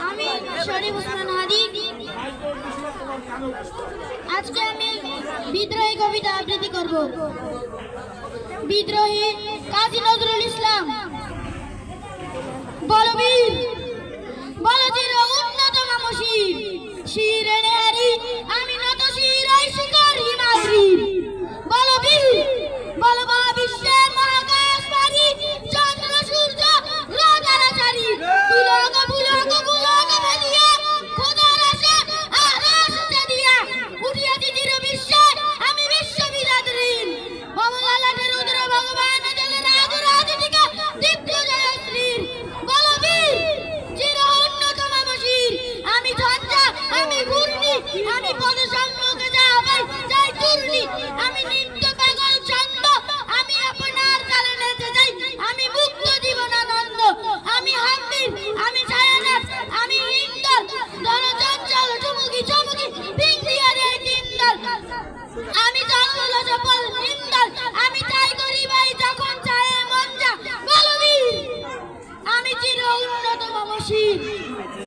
আমি শরীফ ওসমান হাদি। আজকে আমি বিদ্রোহী কবিতা আবৃত্তি করব। বিদ্রোহী কাজী নজরুল ইসলাম। বলবীর বলজির উন্নতম শির, শির এনে হারি আমি নত শির এই শিকার হিমাদ্রির। বলবীর বলবা বিশ্বের মহাকাশ পারি, চন্দ্র সূর্য রাতারাচারি, তুলক বুলক বুলক ভেদিয়া খোদার আসে আকাশ দিয়া উঠিয়াছি চির বিশ্বে আমি বিশ্ববিরাট ঋণ। ভবলালের রুদ্র ভগবান জলের আদরাদিটিকা দীপ্ত জয়শ্রীর। বলবীর চির উন্নতম শির আমি ঝঞ্ঝা আমি ঘূর্ণি আমি পদ সম্মুখে যাই যাই চূর্ণি, আমি নিত্য পাগল ছন্দ আমি আপনার কালে নেচে যাই আমি মুক্ত জীবনানন্দ। আমি হাম্বির আমি ছায়ানাথ আমি হিন্দল জনচঞ্চল চুমুকি চমুকি পিঙ্গিয়া রে তিনদল, আমি জঙ্গল সফল নিন্দল আমি তাই করি ভাই যখন